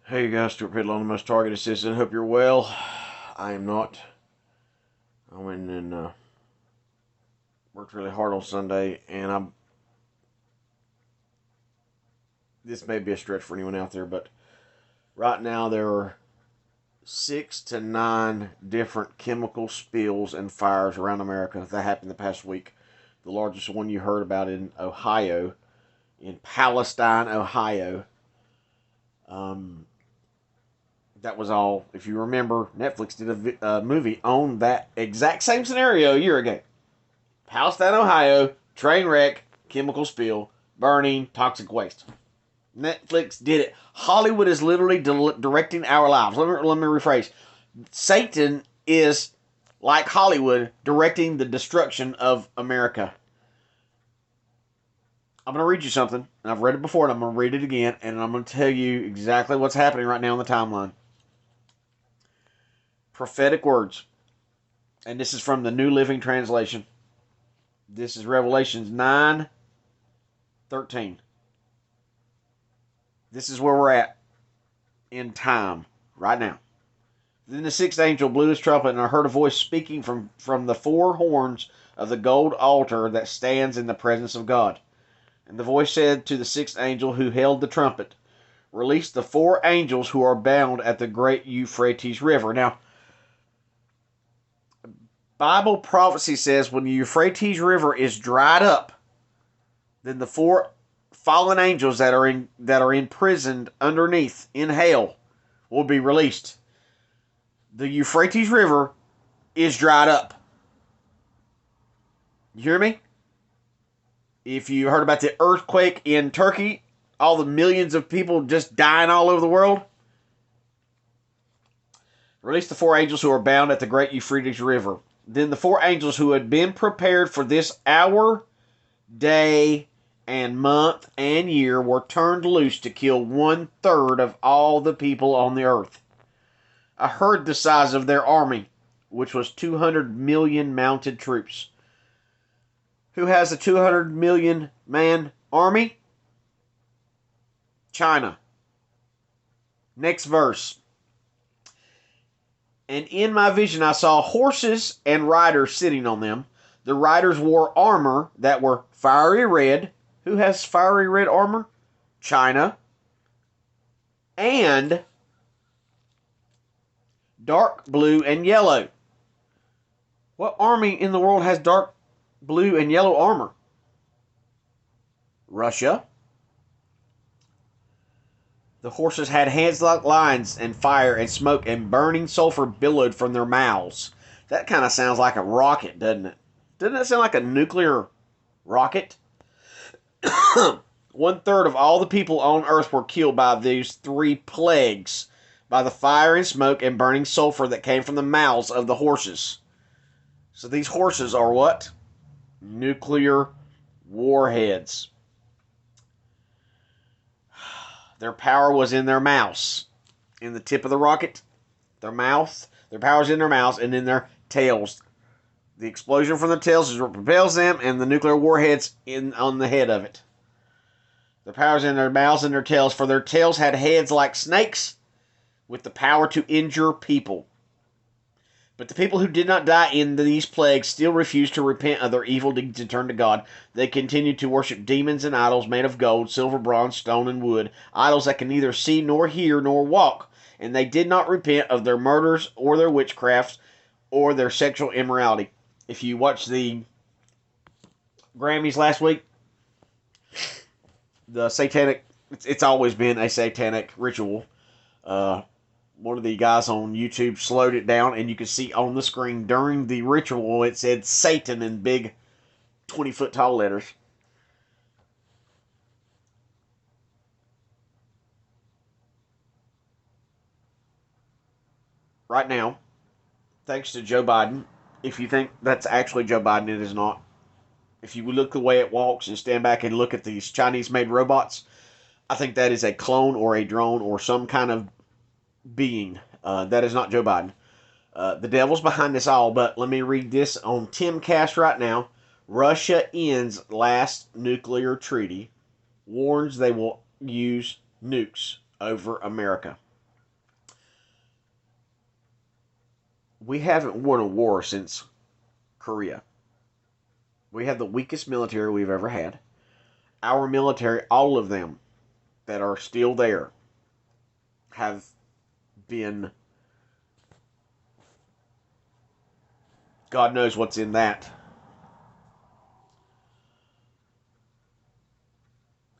Hey you guys, Stuart Piddle on the most target assistant. Hope you're well. I am not. I went and worked really hard on Sunday, and I'm. This may be a stretch for anyone out there, but right now there are 6 to 9 different chemical spills and fires around America that happened the past week. The largest one you heard about in Ohio, in Palestine, Ohio. Um, that was all. If you remember, Netflix did a movie on that exact same scenario a year ago. Palestine, Ohio, train wreck, chemical spill, burning, toxic waste. Netflix did it. Hollywood is literally directing our lives. Let me rephrase. Satan is, like Hollywood, directing the destruction of America. I'm going to read you something, and I've read it before, and I'm going to read it again, and I'm going to tell you exactly what's happening right now on the timeline. Prophetic words. And this is from the New Living Translation. This is Revelations 9:13. This is where we're at in time right now. Then the sixth angel blew his trumpet, and I heard a voice speaking from the four horns of the gold altar that stands in the presence of God. And the voice said to the sixth angel who held the trumpet, "Release the four angels who are bound at the great Euphrates River." Now, Bible prophecy says when the Euphrates River is dried up, then the four fallen angels that are imprisoned underneath in hell will be released. The Euphrates River is dried up. You hear me? If you heard about the earthquake in Turkey, all the millions of people just dying all over the world, release the four angels who are bound at the great Euphrates River. Then the four angels who had been prepared for this hour, day, and month and year were turned loose to kill 1/3 of all the people on the earth. I heard the size of their army, which was 200 million mounted troops. Who has a 200 million man army? China. Next verse. And in my vision I saw horses and riders sitting on them. The riders wore armor that were fiery red. Who has fiery red armor? China. And dark blue and yellow. What army in the world has dark blue and yellow armor? Russia. The horses had hands like lions, and fire and smoke and burning sulfur billowed from their mouths. That kind of sounds like a rocket, doesn't it? Doesn't that sound like a nuclear rocket? 1/3 of all the people on earth were killed by these three plagues, by the fire and smoke and burning sulfur that came from the mouths of the horses. So these horses are what? Nuclear warheads. Their power was in their mouths. In the tip of the rocket, their mouth. Their power's in their mouths and in their tails. The explosion from the tails is what propels them, and the nuclear warheads on the head of it. Their power's in their mouths and their tails, for their tails had heads like snakes, with the power to injure people. But the people who did not die in these plagues still refused to repent of their evil deeds and turn to God. They continued to worship demons and idols made of gold, silver, bronze, stone, and wood, idols that can neither see nor hear nor walk. And they did not repent of their murders or their witchcrafts or their sexual immorality. If you watched the Grammys last week, the satanic, it's always been a satanic ritual. One of the guys on YouTube slowed it down, and you could see on the screen during the ritual it said Satan in big 20-foot tall letters. Right now, thanks to Joe Biden, if you think that's actually Joe Biden, it is not. If you look the way it walks and stand back and look at these Chinese-made robots, I think that is a clone or a drone or some kind of being. That is not Joe Biden. The devil's behind this all, but let me read this on Timcast right now. Russia ends last nuclear treaty, warns they will use nukes over America. We haven't won a war since Korea. We have the weakest military we've ever had. Our military, all of them that are still there, have been, God knows what's in that.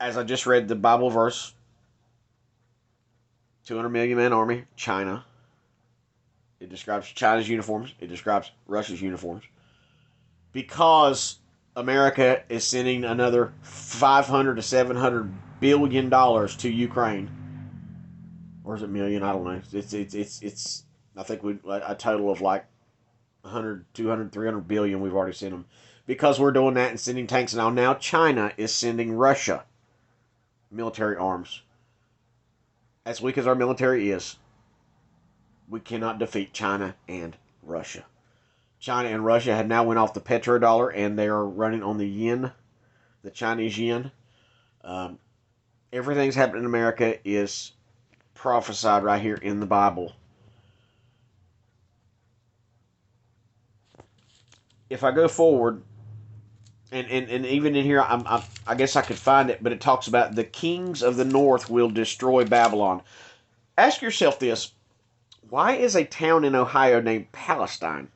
As I just read the Bible verse, 200 million man army, China. It describes China's uniforms. It describes Russia's uniforms. Because America is sending another 500 to 700 billion dollars to Ukraine, or is it million? I don't know. It's I think we a total of like 100, 200, 300 billion we've already sent them. Because we're doing that and sending tanks now China is sending Russia military arms. As weak as our military is, we cannot defeat China and Russia. China and Russia have now went off the petrodollar and they are running on the yen, the Chinese yen. Everything's happening in America is prophesied right here in the Bible. If I go forward, and even in here, I guess I could find it, but it talks about the kings of the north will destroy Babylon. Ask yourself this. Why is a town in Ohio named Palestine?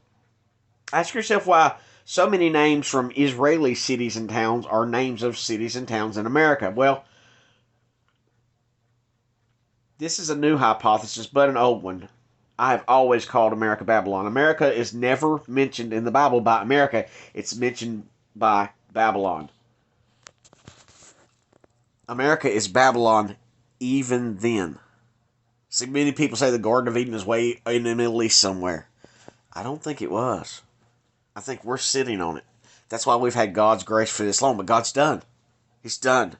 Ask yourself why so many names from Israeli cities and towns are names of cities and towns in America. Well, this is a new hypothesis, but an old one. I have always called America Babylon. America is never mentioned in the Bible by America. It's mentioned by Babylon. America is Babylon even then. See, many people say the Garden of Eden is way in the Middle East somewhere. I don't think it was. I think we're sitting on it. That's why we've had God's grace for this long. But God's done. He's done.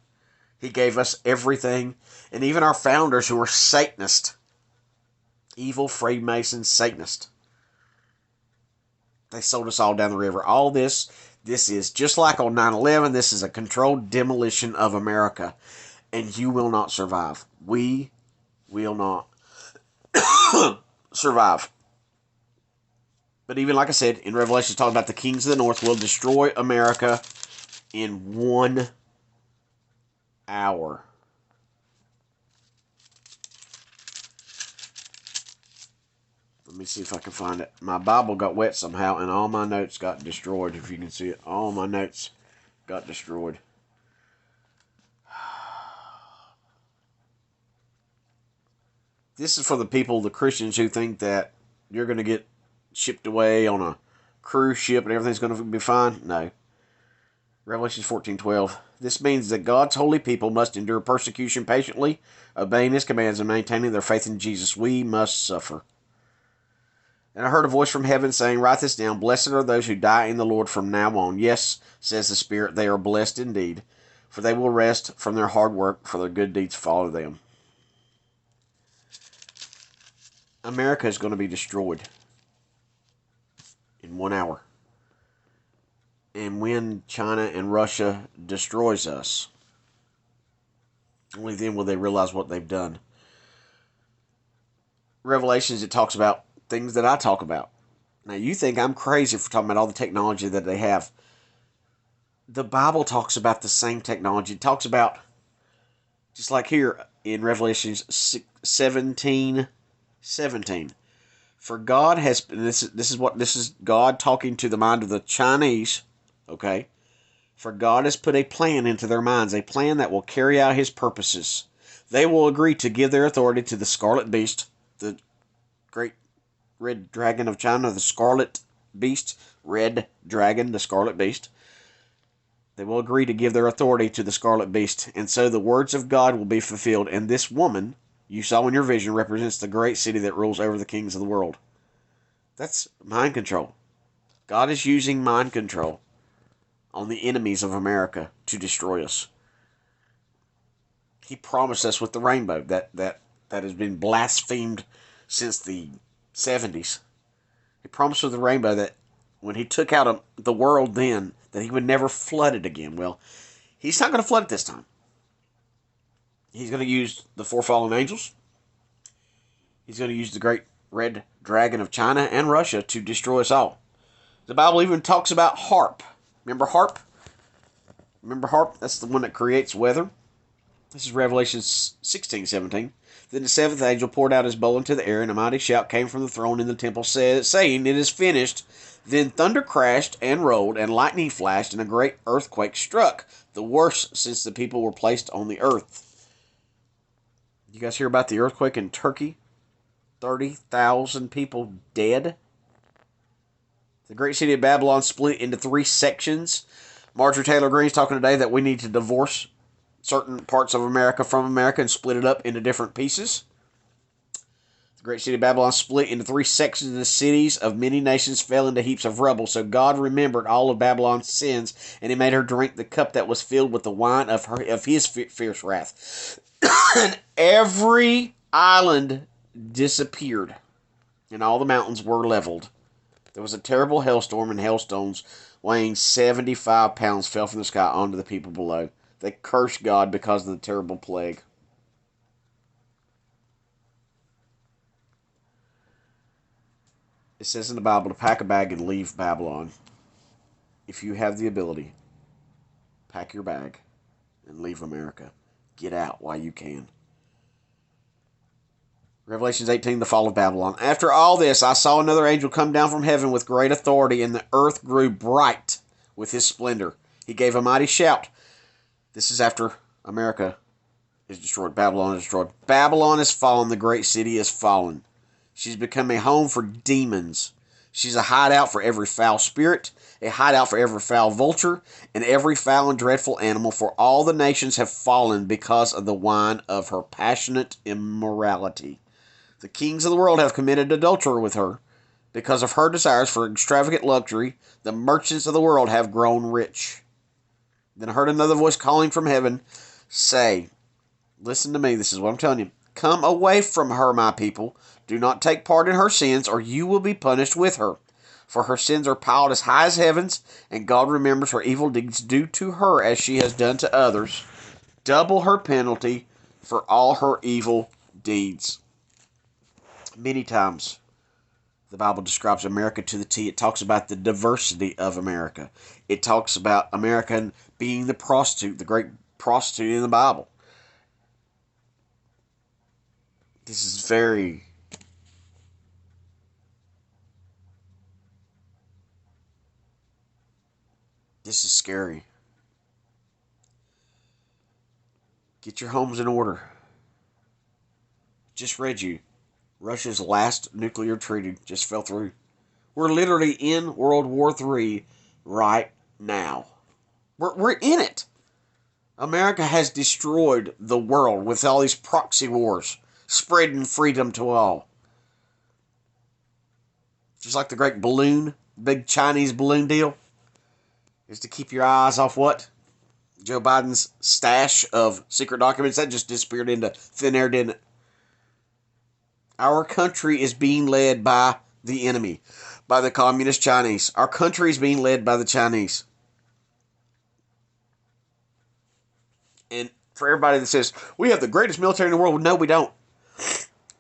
He gave us everything. And even our founders who were Satanists. Evil Freemason Satanists. They sold us all down the river. All this is just like on 9/11. This is a controlled demolition of America. And you will not survive. We will not survive. But even like I said, in Revelation, it's talking about the kings of the north will destroy America in 1 hour. Let me see if I can find it. My Bible got wet somehow, and all my notes got destroyed. If you can see it, all my notes got destroyed. This is for the people, the Christians, who think that you're going to get shipped away on a cruise ship and everything's going to be fine. No. Revelation 14:12. This means that God's holy people must endure persecution patiently, obeying His commands and maintaining their faith in Jesus. We must suffer. And I heard a voice from heaven saying, "Write this down. Blessed are those who die in the Lord from now on. Yes, says the Spirit, they are blessed indeed, for they will rest from their hard work, for their good deeds follow them." America is going to be destroyed in 1 hour. And when China and Russia destroys us, only then will they realize what they've done. Revelations, it talks about things that I talk about. Now, you think I'm crazy for talking about all the technology that they have. The Bible talks about the same technology. It talks about, just like here in Revelations 17:17. For God has, this is God talking to the mind of the Chinese, okay? For God has put a plan into their minds, a plan that will carry out His purposes. They will agree to give their authority to the scarlet beast, the great red dragon of China, the scarlet beast, red dragon, the scarlet beast. They will agree to give their authority to the scarlet beast, and so the words of God will be fulfilled. And this woman you saw in your vision represents the great city that rules over the kings of the world. That's mind control. God is using mind control on the enemies of America to destroy us. He promised us with the rainbow that has been blasphemed since the 70s. He promised with the rainbow that when He took out the world then, that He would never flood it again. Well, He's not going to flood it this time. He's going to use the 4 fallen angels. He's going to use the great red dragon of China and Russia to destroy us all. The Bible even talks about harp. Remember harp? Remember harp? That's the one that creates weather. This is Revelation 16:17. Then the seventh angel poured out his bowl into the air, and a mighty shout came from the throne in the temple, saying, "It is finished." Then thunder crashed and rolled, and lightning flashed, and a great earthquake struck, the worst since the people were placed on the earth. You guys hear about the earthquake in Turkey? 30,000 people dead. The great city of Babylon split into 3 sections. Marjorie Taylor Greene's talking today that we need to divorce certain parts of America from America and split it up into different pieces. The great city of Babylon split into 3 sections, and the cities of many nations fell into heaps of rubble. So God remembered all of Babylon's sins, and he made her drink the cup that was filled with the wine of his fierce wrath. And every island disappeared, and all the mountains were leveled. There was a terrible hailstorm, and hailstones weighing 75 pounds fell from the sky onto the people below. They cursed God because of the terrible plague. It says in the Bible to pack a bag and leave Babylon. If you have the ability, pack your bag and leave America. Get out while you can. Revelation 18, the fall of Babylon. After all this, I saw another angel come down from heaven with great authority, and the earth grew bright with his splendor. He gave a mighty shout. This is after America is destroyed. Babylon is destroyed. Babylon is fallen. The great city is fallen. She's become a home for demons. She's a hideout for every foul spirit, a hideout for every foul vulture, and every foul and dreadful animal, for all the nations have fallen because of the wine of her passionate immorality. The kings of the world have committed adultery with her. Because of her desires for extravagant luxury, the merchants of the world have grown rich. Then I heard another voice calling from heaven, say, listen to me, this is what I'm telling you. Come away from her, my people. Do not take part in her sins, or you will be punished with her. For her sins are piled as high as heavens, and God remembers her evil deeds due to her as she has done to others. Double her penalty for all her evil deeds. Many times the Bible describes America to the T. It talks about the diversity of America. It talks about America being the prostitute, the great prostitute in the Bible. This is scary. Get your homes in order. Just read you. Russia's last nuclear treaty just fell through. We're literally in World War III right now. We're in it. America has destroyed the world with all these proxy wars, spreading freedom to all. Just like the great balloon, big Chinese balloon deal, is to keep your eyes off what? Joe Biden's stash of secret documents. That just disappeared into thin air, didn't it? Our country is being led by the enemy, by the communist Chinese. Our country is being led by the Chinese. And for everybody that says, we have the greatest military in the world, no, we don't.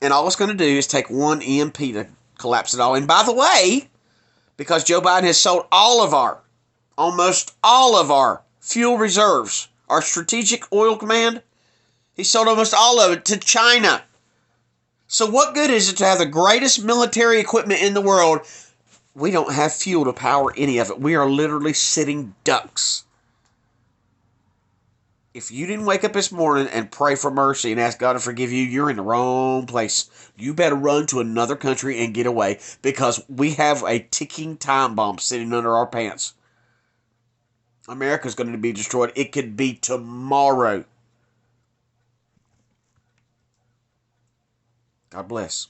And all it's going to do is take one EMP to collapse it all. And by the way, because Joe Biden has sold almost all of our fuel reserves, our strategic oil command, he sold almost all of it to China. So what good is it to have the greatest military equipment in the world? We don't have fuel to power any of it. We are literally sitting ducks. If you didn't wake up this morning and pray for mercy and ask God to forgive you, you're in the wrong place. You better run to another country and get away, because we have a ticking time bomb sitting under our pants. America's going to be destroyed. It could be tomorrow. God bless.